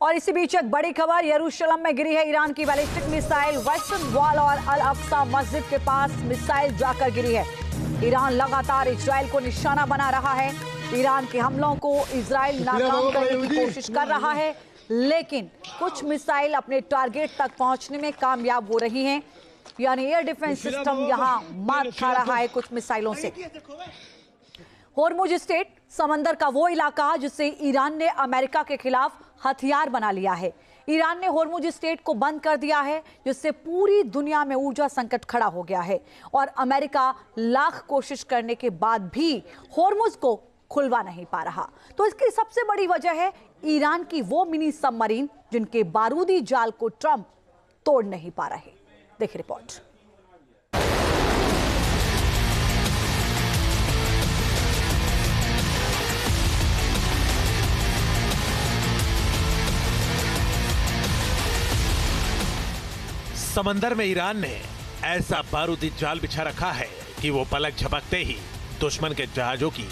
और इसी बीच एक बड़ी खबर, यरूशलेम में गिरी है ईरान की बैलिस्टिक मिसाइल। वेस्टर्न वॉल और अल अक्सा मस्जिद के पास मिसाइल जाकर गिरी है। ईरान लगातार इजराइल को निशाना बना रहा है। ईरान के हमलों को इजराइल नाकाम करने की कोशिश कर रहा है, लेकिन कुछ मिसाइल अपने टारगेट तक पहुंचने में कामयाब हो रही हैं। यानी एयर डिफेंस सिस्टम यहां मात खा रहा है कुछ मिसाइलों से। होर्मुज स्ट्रेट समंदर का वो इलाका जिसे ईरान ने अमेरिका के खिलाफ हथियार बना लिया है। ईरान ने होर्मुज स्ट्रेट को बंद कर दिया है, जिससे पूरी दुनिया में ऊर्जा संकट खड़ा हो गया है और अमेरिका लाख कोशिश करने के बाद भी होर्मुज को खुलवा नहीं पा रहा। तो इसकी सबसे बड़ी वजह है ईरान की वो मिनी सबमरीन जिनके बारूदी जाल को ट्रंप तोड़ नहीं पा रहे। देखिए रिपोर्ट। समंदर में ईरान ने ऐसा बारूदी जाल बिछा रखा है कि वो पलक झपकते ही दुश्मन के जहाजों की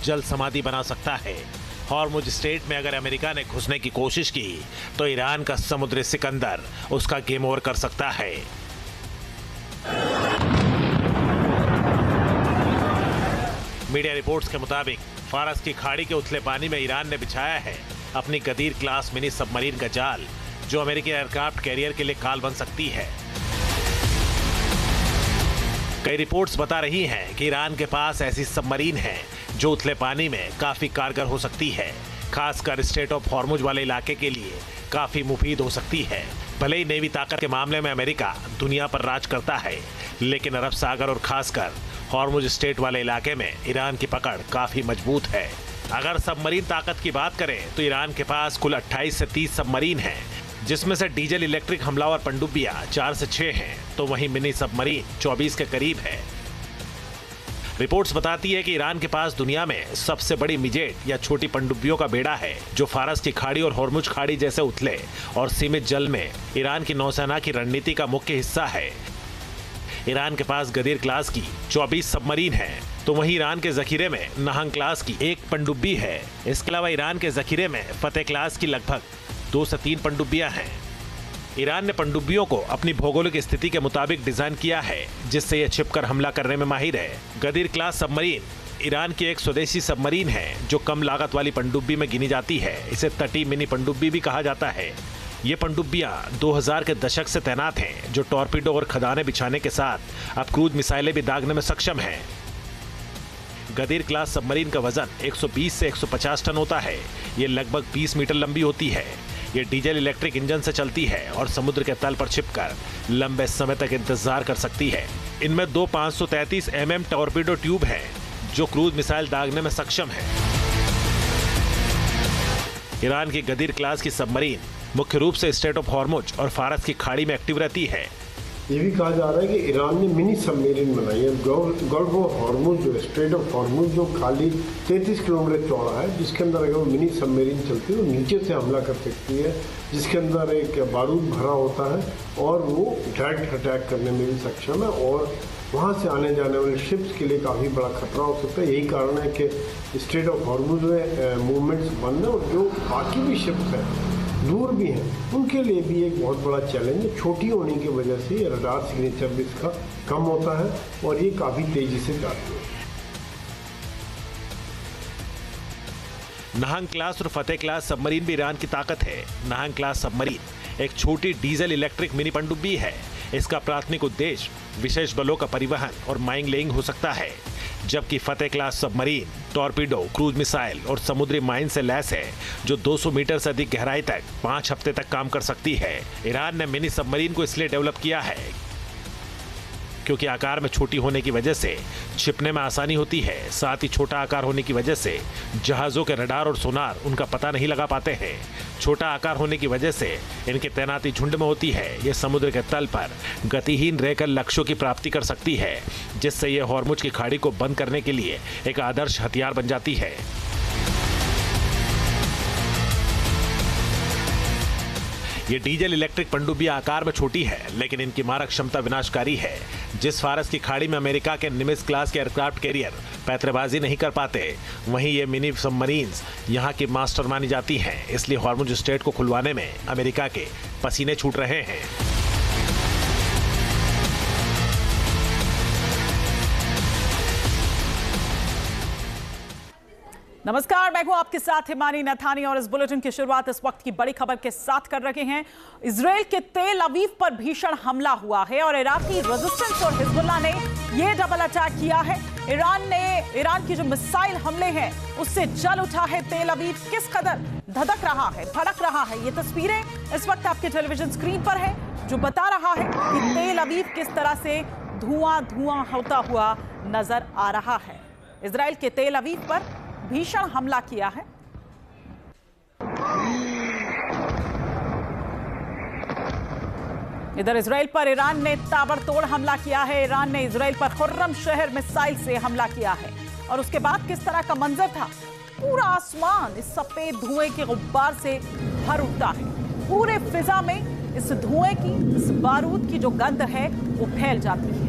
जल समाधि बना सकता है। हॉर्मुज स्ट्रेट में अगर अमेरिका ने घुसने की कोशिश की तो ईरान का समुद्री सिकंदर उसका गेम ओवर कर सकता है। मीडिया रिपोर्ट्स के मुताबिक फारस की खाड़ी के उथले पानी में ईरान ने बिछाया है अपनी गदीर क्लास मिनी सबमरीन का जाल, जो अमेरिकी एयरक्राफ्ट कैरियर के लिए काल बन सकती है। कई रिपोर्ट्स बता रही हैं कि ईरान के पास ऐसी सबमरीन है जो उथले पानी में काफी कारगर हो सकती है, खासकर स्ट्रेट ऑफ हॉर्मुज वाले इलाके के लिए काफी मुफीद हो सकती है। भले ही नेवी ताकत के मामले में अमेरिका दुनिया पर राज करता है, लेकिन अरब सागर और खासकर हॉर्मुज स्ट्रेट वाले इलाके में ईरान की पकड़ काफी मजबूत है। अगर सबमरीन ताकत की बात करें तो ईरान के पास कुल 28 से 30 सबमरीन हैं, जिसमें से डीजल इलेक्ट्रिक हमलावर पनडुब्बियां 4 से 6 हैं, तो वहीं मिनी सबमरीन 24 के करीब है। रिपोर्ट्स बताती है कि ईरान के पास दुनिया में सबसे बड़ी मिजेट या छोटी पनडुब्बियों का बेड़ा है, जो फारस की खाड़ी और होर्मुज खाड़ी जैसे उथले और सीमित जल में ईरान की नौसेना की रणनीति का मुख्य हिस्सा है। ईरान के पास गदीर क्लास की 24 सबमरीन है, तो वहीं ईरान के जखीरे में नहंग क्लास की 1 पनडुब्बी है। इसके अलावा ईरान के जखीरे में फतेह क्लास की लगभग 2 से 3 पनडुब्बियां हैं। ईरान ने पनडुब्बियों को अपनी भौगोलिक स्थिति के मुताबिक डिजाइन किया है, जिससे यह छिपकर हमला करने में माहिर है। गदीर क्लास सबमरीन ईरान की एक स्वदेशी सबमरीन है जो कम लागत वाली पनडुब्बी में गिनी जाती है। इसे तटीय मिनी पनडुब्बी भी कहा जाता है। ये पनडुब्बियां 2000 के दशक से तैनात हैं, जो टॉर्पीडो और खदानें बिछाने के साथ अब क्रूज मिसाइलें भी दागने में सक्षम हैं। गदीर क्लास सबमरीन का वजन 120 से 150 टन होता है। ये लगभग 20 मीटर लंबी होती है। ये डीजल इलेक्ट्रिक इंजन से चलती है और समुद्र के तल पर छिपकर लंबे समय तक इंतजार कर सकती है। इनमें 2 533 mm टॉर्पीडो ट्यूब हैं, जो क्रूज मिसाइल दागने में सक्षम है। ईरान की गदीर क्लास की सबमरीन मुख्य रूप से स्ट्रेट ऑफ हॉर्मुज और फारस की खाड़ी में एक्टिव रहती है। ये भी कहा जा रहा है कि ईरान ने मिनी सबमरीन बनाई है। गल्फ ऑफ हॉर्मुज जो स्ट्रेट ऑफ हॉर्मुज जो खाली 33 किलोमीटर चौड़ा है, जिसके अंदर अगर वो मिनी सबमरीन चलती है वो नीचे से हमला कर सकती है, जिसके अंदर एक बारूद भरा होता है और वो डायरेक्ट अटैक करने में भी सक्षम है और वहाँ से आने जाने वाले शिप्स के लिए काफ़ी बड़ा खतरा हो सकता है। यही कारण है कि स्ट्रेट ऑफ हॉर्मुज में मूवमेंट्स बंद है और जो बाकी भी शिप्स हैं दूर भी हैं, उनके लिए भी एक बहुत बड़ा चैलेंज है। छोटी होने की वजह से रडार सिग्नेचर भी इसका कम होता है और ये काफ़ी तेज़ी से जाती है। नहंग क्लास और फतेह क्लास सबमरीन भी ईरान की ताकत है। नहंग क्लास सबमरीन एक छोटी डीजल इलेक्ट्रिक मिनी पनडुब्बी है। इसका प्राथमिक उद्देश्य विशेष बलों का परिवहन और माइंग लेइंग हो सकता है, जबकि Fateh class submarine torpedo, cruise missile और समुद्री माइन से लैस है, जो 200 मीटर से अधिक गहराई तक 5 हफ्ते तक काम कर सकती है। ईरान ने मिनी सबमरीन को इसलिए डेवलप किया है क्योंकि आकार में छोटी होने की वजह से छिपने में आसानी होती है। साथ ही छोटा आकार होने की वजह से जहाज़ों के रडार और सोनार उनका पता नहीं लगा पाते हैं। छोटा आकार होने की वजह से इनकी तैनाती झुंड में होती है। ये समुद्र के तल पर गतिहीन रहकर लक्ष्यों की प्राप्ति कर सकती है, जिससे ये हॉर्मुज की खाड़ी को बंद करने के लिए एक आदर्श हथियार बन जाती है। ये डीजल इलेक्ट्रिक पनडुब्बियां आकार में छोटी है, लेकिन इनकी मारक क्षमता विनाशकारी है। जिस फारस की खाड़ी में अमेरिका के निमित्ज क्लास के एयरक्राफ्ट कैरियर पैतरेबाजी नहीं कर पाते, वहीं ये मिनी सबमरीन्स यहाँ की मास्टर मानी जाती हैं। इसलिए हॉर्मुज स्ट्रेट को खुलवाने में अमेरिका के पसीने छूट रहे हैं। नमस्कार, मैं हूं आपके साथ हिमानी नथानी और इस बुलेटिन की शुरुआत इस वक्त की बड़ी खबर के साथ कर रहे हैं। इजराइल के तेल अवीव पर भीषण हमला हुआ है और इराकी रेजिस्टेंस और हिजबुल्लाह ने यह डबल अटैक किया है। ईरान की जो मिसाइल हमले हैं उससे जल उठा है तेल अवीव। किस कदर धधक रहा है, भड़क रहा है, ये तस्वीरें इस वक्त आपके टेलीविजन स्क्रीन पर है, जो बता रहा है कि तेल अवीव किस तरह से धुआं होता हुआ नजर आ रहा है। इजराइल के तेल अवीव पर भीषण हमला किया है। इधर इजराइल पर ईरान ने ताबड़तोड़ हमला किया है। ईरान ने इजराइल पर खुर्रम शहर मिसाइल से हमला किया है और उसके बाद किस तरह का मंजर था, पूरा आसमान इस सफेद धुएं के गुब्बार से भर उठता है। पूरे फिजा में इस धुएं की, इस बारूद की जो गंध है वो फैल जाती है।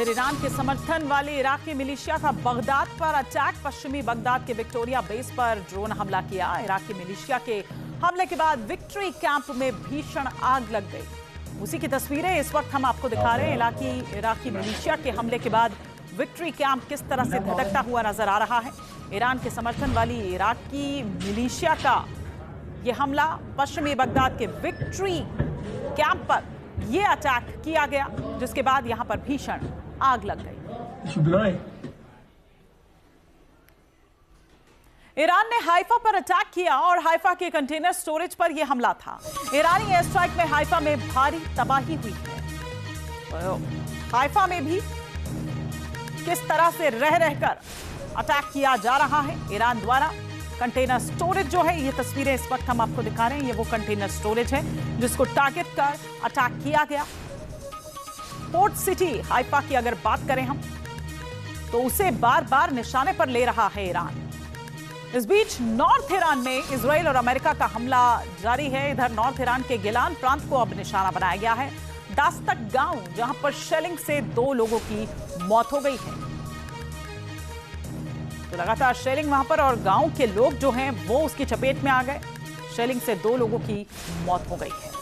ईरान के समर्थन वाली इराकी मिलिशिया का बगदाद पर अटैक। पश्चिमी बगदाद के विक्टोरिया बेस पर ड्रोन हमला किया। इराकी मिलिशिया के हमले के बाद विक्ट्री कैंप में भीषण आग लग गई। उसी की तस्वीरें इस वक्त हम आपको दिखा रहे हैं। इराकी मिलिशिया के हमले के बाद विक्ट्री कैंप किस तरह से धधकता हुआ नजर आ रहा है। ईरान के समर्थन वाली इराकी मिलिशिया का यह हमला, पश्चिमी बगदाद के विक्ट्री कैंप पर यह अटैक किया गया, जिसके बाद यहां पर भीषण आग लग गई। ईरान ने हाइफा पर अटैक किया और हाइफा के कंटेनर स्टोरेज पर यह हमला था। ईरानी एयर स्ट्राइक में हाइफा में भारी तबाही हुई है। तो हाइफा में भी किस तरह से रह रहकर अटैक किया जा रहा है ईरान द्वारा। कंटेनर स्टोरेज जो है, ये तस्वीरें इस वक्त हम आपको दिखा रहे हैं, ये वो कंटेनर स्टोरेज है जिसको टारगेट कर अटैक किया गया। पोर्ट सिटी हाइफा की अगर बात करें हम, तो उसे बार बार निशाने पर ले रहा है ईरान। इस बीच नॉर्थ ईरान में इजराइल और अमेरिका का हमला जारी है। इधर नॉर्थ ईरान के गिलान प्रांत को अब निशाना बनाया गया है। दास्तक गांव, जहां पर शेलिंग से 2 लोगों की मौत हो गई है। तो लगातार शेलिंग वहां पर और गांव के लोग जो हैं वो उसकी चपेट में आ गए। शेलिंग से 2 लोगों की मौत हो गई है।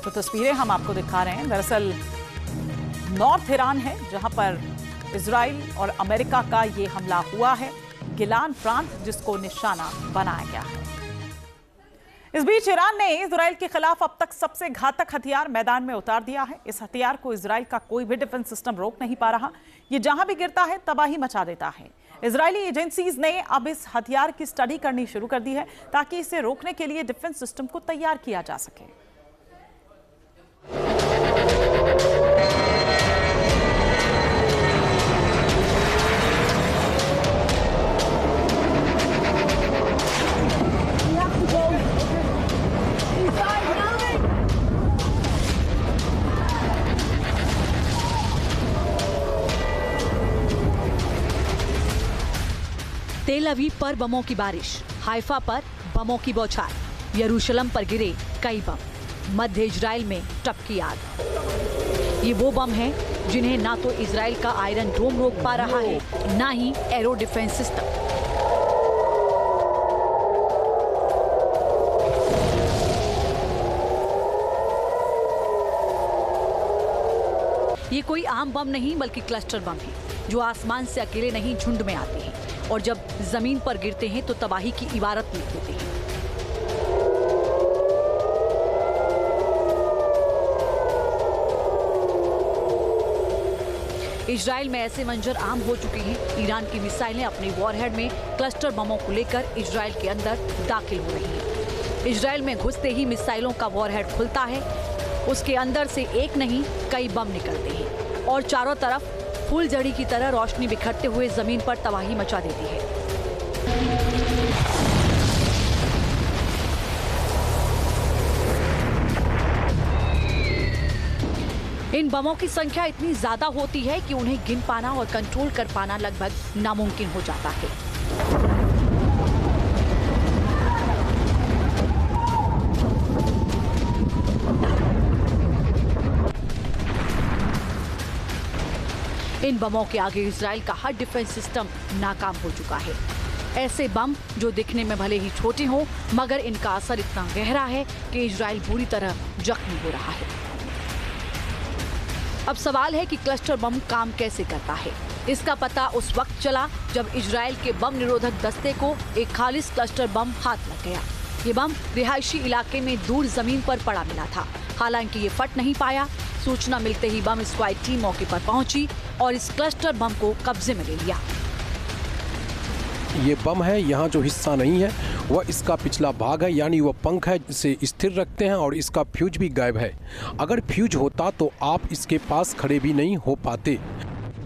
तो तस्वीरें हम आपको दिखा रहे हैं। दरअसल नॉर्थ ईरान है जहां पर इजराइल और अमेरिका का ये हमला हुआ है। गिलान प्रांत जिसको निशाना बनाया गया है। इस बीच ईरान ने इजराइल के खिलाफ अब तक सबसे घातक हथियार मैदान में उतार दिया है। इस हथियार को इजराइल का कोई भी डिफेंस सिस्टम रोक नहीं पा रहा। ये जहां भी गिरता है तबाही मचा देता है। इजरायली एजेंसीज ने अब इस हथियार की स्टडी करनी शुरू कर दी है ताकि इसे रोकने के लिए डिफेंस सिस्टम को तैयार किया जा सके। तेल अवीव पर बमों की बारिश, हाइफा पर बमों की बौछार, यरूशलेम पर गिरे कई बम, मध्य इजराइल में टपकी आग। ये वो बम हैं जिन्हें ना तो इजराइल का आयरन डोम रोक पा रहा है, ना ही एरो डिफेंस सिस्टम। ये कोई आम बम नहीं बल्कि क्लस्टर बम है, जो आसमान से अकेले नहीं झुंड में आते हैं और जब जमीन पर गिरते हैं तो तबाही की इबारत लिख देते हैं। इजराइल में ऐसे मंजर आम हो चुके हैं। ईरान की मिसाइलें अपने वॉरहेड में क्लस्टर बमों को लेकर इजराइल के अंदर दाखिल हो रही हैं। इजराइल में घुसते ही मिसाइलों का वॉरहेड खुलता है, उसके अंदर से एक नहीं कई बम निकलते हैं और चारों तरफ फूलझड़ी की तरह रोशनी बिखरते हुए जमीन पर तबाही मचा देती है। इन बमों की संख्या इतनी ज्यादा होती है कि उन्हें गिन पाना और कंट्रोल कर पाना लगभग नामुमकिन हो जाता है। इन बमों के आगे इजराइल का हर डिफेंस सिस्टम नाकाम हो चुका है। ऐसे बम जो दिखने में भले ही छोटे हों, मगर इनका असर इतना गहरा है कि इजराइल बुरी तरह जख्मी हो रहा है। अब सवाल है कि क्लस्टर बम काम कैसे करता है। इसका पता उस वक्त चला जब इजराइल के बम निरोधक दस्ते को एक खालिस क्लस्टर बम हाथ लग गया। ये बम रिहायशी इलाके में दूर जमीन पर पड़ा मिला था। हालांकि ये फट नहीं पाया। सूचना मिलते ही बम स्क्वाड टीम मौके पर पहुंची और इस क्लस्टर बम को कब्जे में ले लिया। ये बम है, यहाँ जो हिस्सा नहीं है वह इसका पिछला भाग है, यानी वह पंख है जिसे स्थिर रखते हैं और इसका फ्यूज भी गायब है। अगर फ्यूज होता तो आप इसके पास खड़े भी नहीं हो पाते।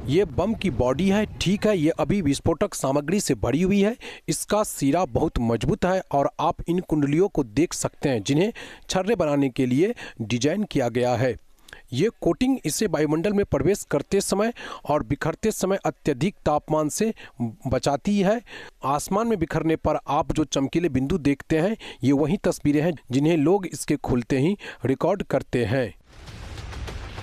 ये बम की बॉडी है, ठीक है, ये अभी विस्फोटक सामग्री से भरी हुई है। इसका सिरा बहुत मजबूत है और आप इन कुंडलियों को देख सकते हैं जिन्हें छर्रे बनाने के लिए डिजाइन किया गया है। ये कोटिंग इसे वायुमंडल में प्रवेश करते समय और बिखरते समय अत्यधिक तापमान से बचाती है। आसमान में बिखरने पर आप जो चमकीले बिंदु देखते हैं, ये वही तस्वीरें हैं जिन्हें लोग इसके खुलते ही रिकॉर्ड करते हैं।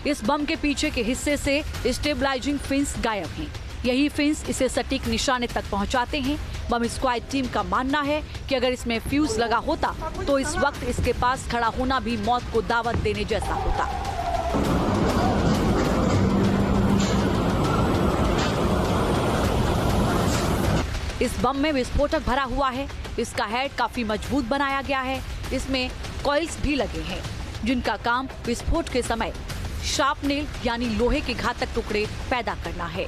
इस बम के पीछे के हिस्से से स्टेबलाइजिंग फिन्स गायब हैं। यही फिन्स इसे सटीक निशाने तक पहुंचाते हैं। बम स्क्वाड टीम का मानना है कि अगर इसमें फ्यूज लगा होता तो इस वक्त इसके पास खड़ा होना भी मौत को दावत देने जैसा होता। इस बम में विस्फोटक भरा हुआ है। इसका हेड काफी मजबूत बनाया गया है। इसमें कॉइल्स भी लगे हैं जिनका काम विस्फोट के समय शार्पनेल यानी लोहे के घातक टुकड़े पैदा करना है।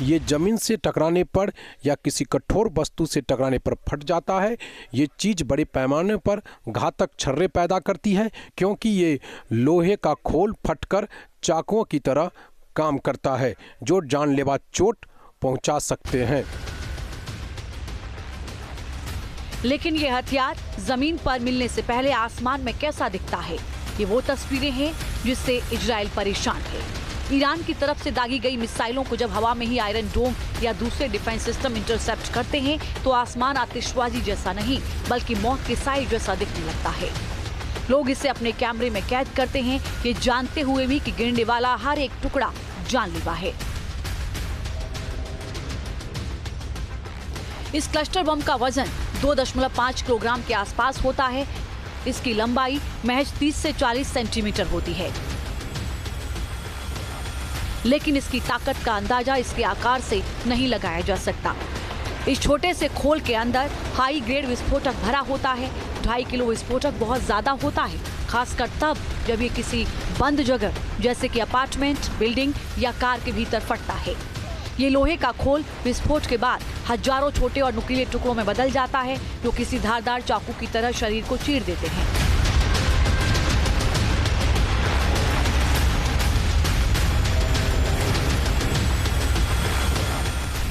ये जमीन से टकराने पर या किसी कठोर वस्तु से टकराने पर फट जाता है। ये चीज बड़े पैमाने पर घातक छर्रे पैदा करती है क्योंकि ये लोहे का खोल फटकर चाकुओं की तरह काम करता है जो जानलेवा चोट पहुंचा सकते हैं। लेकिन ये हथियार जमीन पर मिलने से पहले आसमान में कैसा दिखता है, ये वो तस्वीरें हैं जिससे इजराइल परेशान है। ईरान की तरफ से दागी गई मिसाइलों को जब हवा में ही आयरन डोम या दूसरे डिफेंस सिस्टम इंटरसेप्ट करते हैं तो आसमान आतिशबाजी जैसा नहीं बल्कि मौत के साए जैसा दिखने लगता है। लोग इसे अपने कैमरे में कैद करते हैं, ये जानते हुए भी कि गिरने वाला हर एक टुकड़ा जानलेवा है। इस क्लस्टर बम का वजन 2.5 किलोग्राम के आसपास होता है। इसकी लंबाई महज 30 से 40 सेंटीमीटर होती है, लेकिन इसकी ताकत का अंदाजा इसके आकार से नहीं लगाया जा सकता। इस छोटे से खोल के अंदर हाई ग्रेड विस्फोटक भरा होता है। 2.5 किलो विस्फोटक बहुत ज्यादा होता है, खासकर तब जब ये किसी बंद जगह जैसे कि अपार्टमेंट, बिल्डिंग या कार के भीतर फटता है। ये लोहे का खोल विस्फोट के बाद हजारों छोटे और नुकीले टुकड़ों में बदल जाता है जो किसी धारदार चाकू की तरह शरीर को चीर देते हैं।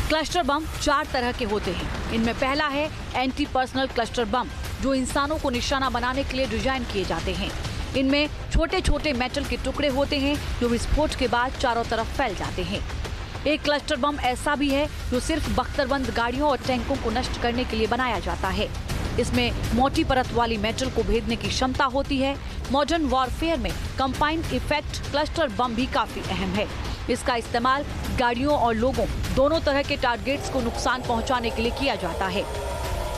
क्लस्टर बम 4 तरह के होते हैं। इनमें पहला है एंटी पर्सनल क्लस्टर बम जो इंसानों को निशाना बनाने के लिए डिजाइन किए जाते हैं। इनमें छोटे छोटे मेटल के टुकड़े होते हैं जो विस्फोट के बाद चारों तरफ फैल जाते हैं। एक क्लस्टर बम ऐसा भी है जो सिर्फ बख्तरबंद गाड़ियों और टैंकों को नष्ट करने के लिए बनाया जाता है। इसमें मोटी परत वाली मेटल को भेदने की क्षमता होती है। मॉडर्न वॉरफेयर में कंबाइंड इफेक्ट क्लस्टर बम भी काफी अहम है। इसका इस्तेमाल गाड़ियों और लोगों दोनों तरह के टारगेट्स को नुकसान पहुंचाने के लिए किया जाता है।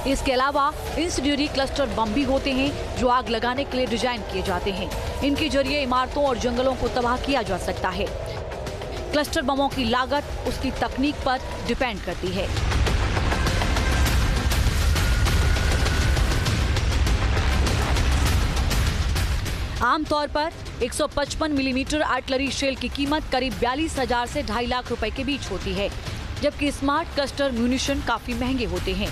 इसके अलावा इंसिडियरी क्लस्टर बम भी होते हैं जो आग लगाने के लिए डिजाइन किए जाते हैं। इनके जरिए इमारतों और जंगलों को तबाह किया जा सकता है। क्लस्टर बमों की लागत उसकी तकनीक पर डिपेंड करती है। आमतौर पर 155 मिलीमीटर आर्टिलरी शेल की कीमत करीब 42,000 से 2.5 लाख रुपए के बीच होती है, जबकि स्मार्ट क्लस्टर म्यूनिशन काफी महंगे होते हैं।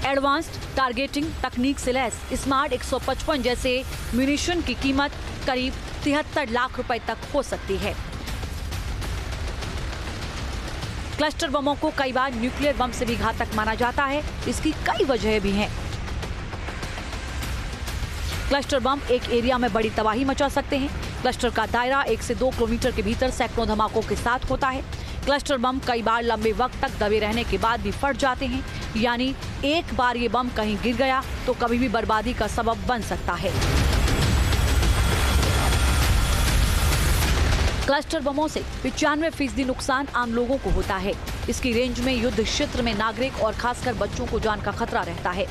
एडवांस्ड टारगेटिंग तकनीक से लैस स्मार्ट 155 जैसे म्यूनिशन की कीमत करीब 73 लाख रुपए तक हो सकती है। क्लस्टर बमों को कई बार न्यूक्लियर बम से भी घातक माना जाता है। इसकी कई वजह भी हैं। क्लस्टर बम एक एरिया में बड़ी तबाही मचा सकते हैं। क्लस्टर का दायरा 1 से 2 किलोमीटर के भीतर सैकड़ों धमाकों के साथ होता है। क्लस्टर बम कई बार लंबे वक्त तक दबे रहने के बाद भी फट जाते हैं, यानी एक बार ये बम कहीं गिर गया तो कभी भी बर्बादी का सबब बन सकता है। क्लस्टर बमों से 95% नुकसान आम लोगों को होता है। इसकी रेंज में युद्ध क्षेत्र में नागरिक और खासकर बच्चों को जान का खतरा रहता है।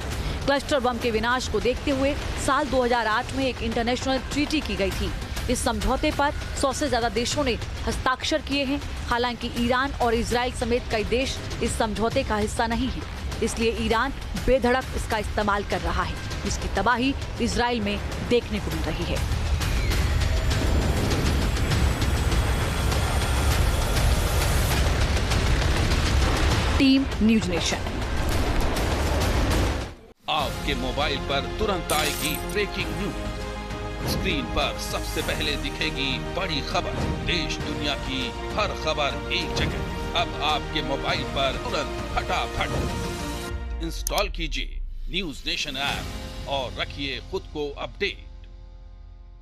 क्लस्टर बम के विनाश को देखते हुए साल 2008 में एक इंटरनेशनल ट्रीटी की गई थी। इस समझौते पर 100 से ज्यादा देशों ने हस्ताक्षर किए हैं। हालांकि ईरान और इजराइल समेत कई देश इस समझौते का हिस्सा नहीं है, इसलिए ईरान बेधड़क इसका इस्तेमाल कर रहा है, जिसकी तबाही इजराइल में देखने को मिल रही है। Team news nation. आपके मोबाइल पर तुरंत आएगी ब्रेकिंग न्यूज। स्क्रीन पर सबसे पहले दिखेगी बड़ी खबर। देश दुनिया की हर खबर एक जगह। अब आपके मोबाइल पर तुरंत फटाफट इंस्टॉल कीजिए न्यूज नेशन ऐप और रखिए खुद को अपडेट।